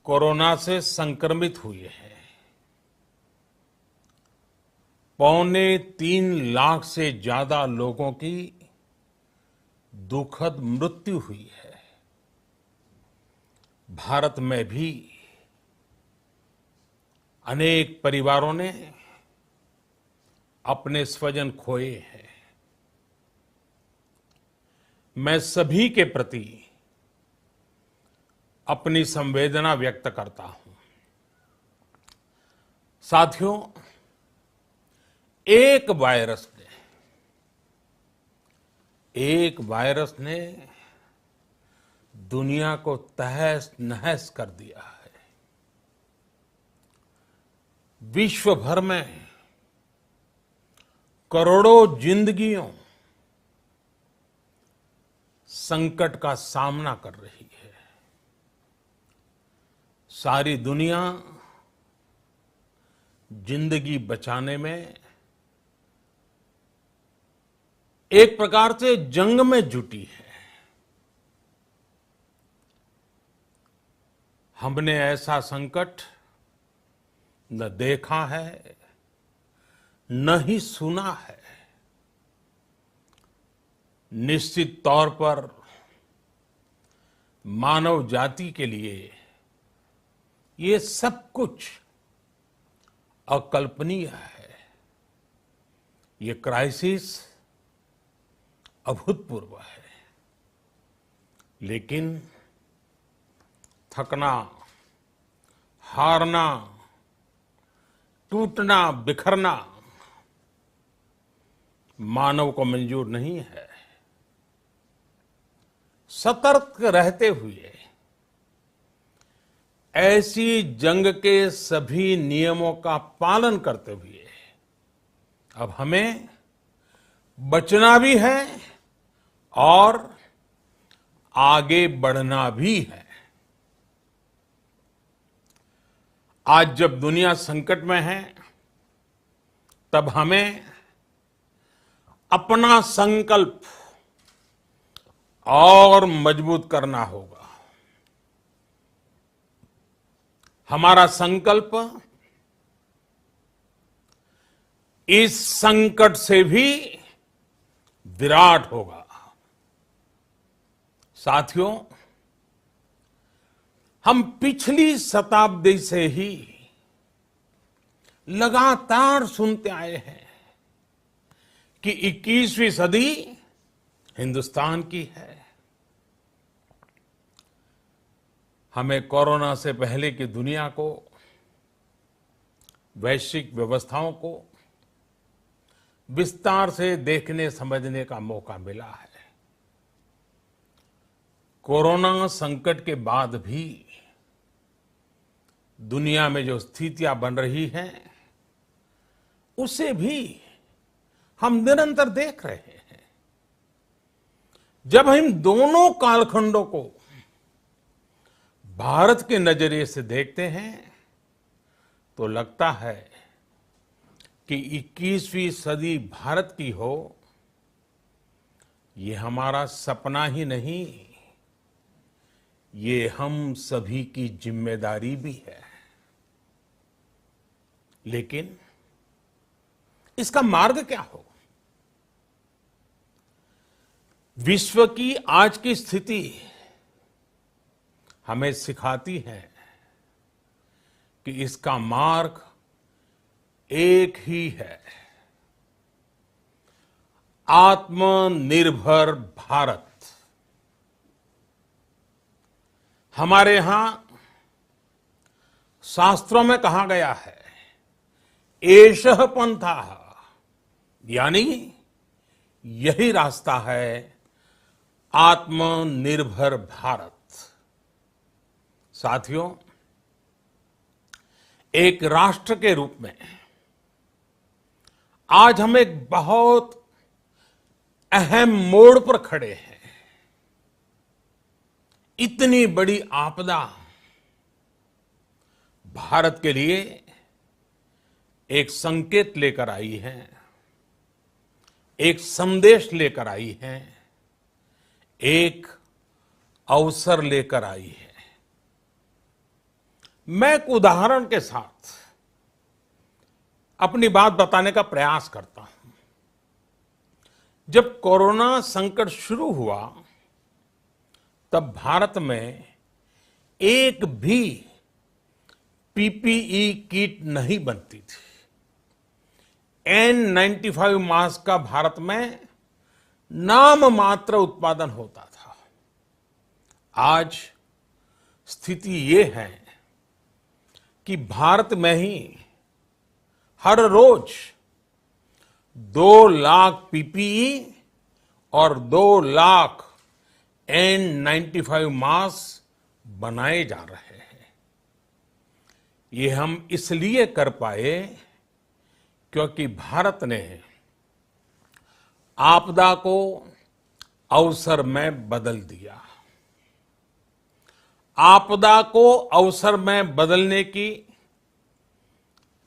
Corona से संक्रमित हुए हैं। 3.25 लाख से ज्यादा लोगों की दुखद मृत्यु हुई है। भारत में भी अनेक परिवारों ने अपने स्वजन खोए हैं। मैं सभी के प्रति अपनी संवेदना व्यक्त करता हूं। साथियों, एक वायरस ने दुनिया को तहस नहस कर दिया है। विश्व भर में करोड़ों जिंदगियों संकट का सामना कर रही है। सारी दुनिया जिंदगी बचाने में एक प्रकार से जंग में जुटी है। हमने ऐसा संकट न देखा है, न ही सुना है। निश्चित तौर पर मानव जाति के लिए ये सब कुछ अकल्पनीय है। ये क्राइसिस अभूतपूर्व है। लेकिन थकना, हारना, टूटना, बिखरना मानव को मंजूर नहीं है। सतर्क रहते हुए ऐसी जंग के सभी नियमों का पालन करते हुए अब हमें बचना भी है और आगे बढ़ना भी है। आज जब दुनिया संकट में है, तब हमें अपना संकल्प और मजबूत करना होगा। हमारा संकल्प इस संकट से भी विराट होगा। साथियों, हम पिछली शताब्दी से ही लगातार सुनते आए हैं कि 21वीं सदी हिंदुस्तान की है। हमें कोरोना से पहले की दुनिया को, वैश्विक व्यवस्थाओं को विस्तार से देखने समझने का मौका मिला है। कोरोना संकट के बाद भी दुनिया में जो स्थितियां बन रही हैं, उसे भी हम निरंतर देख रहे हैं। जब हम दोनों कालखंडों को भारत के नजरिए से देखते हैं, तो लगता है कि 21वीं सदी भारत की हो, ये हमारा सपना ही नहीं, ये हम सभी की जिम्मेदारी भी है। लेकिन इसका मार्ग क्या हो? विश्व की आज की स्थिति हमें सिखाती है कि इसका मार्ग एक ही है, आत्मनिर्भर भारत। हमारे यहां शास्त्रों में कहा गया है, एषः पंथः, यानी यही रास्ता है आत्मनिर्भर भारत। साथियों, एक राष्ट्र के रूप में आज हम एक बहुत अहम मोड़ पर खड़े हैं। इतनी बड़ी आपदा भारत के लिए एक संकेत लेकर आई है, एक संदेश लेकर आई है, एक अवसर लेकर आई है। मैं एक उदाहरण के साथ अपनी बात बताने का प्रयास करता हूं। जब कोरोना संकट शुरू हुआ तब भारत में एक भी पीपीई किट नहीं बनती थी। N95 मास्क का भारत में नाम मात्र उत्पादन होता था। आज स्थिति ये है कि भारत में ही हर रोज 2 लाख पीपीई और 2 लाख N95 मास्क बनाए जा रहे हैं। ये हम इसलिए कर पाए क्योंकि भारत ने आपदा को अवसर में बदल दिया। आपदा को अवसर में बदलने की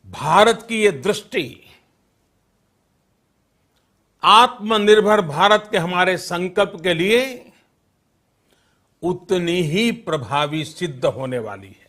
भारत की ये दृष्टि आत्मनिर्भर भारत के हमारे संकल्प के लिए उतनी ही प्रभावी सिद्ध होने वाली है।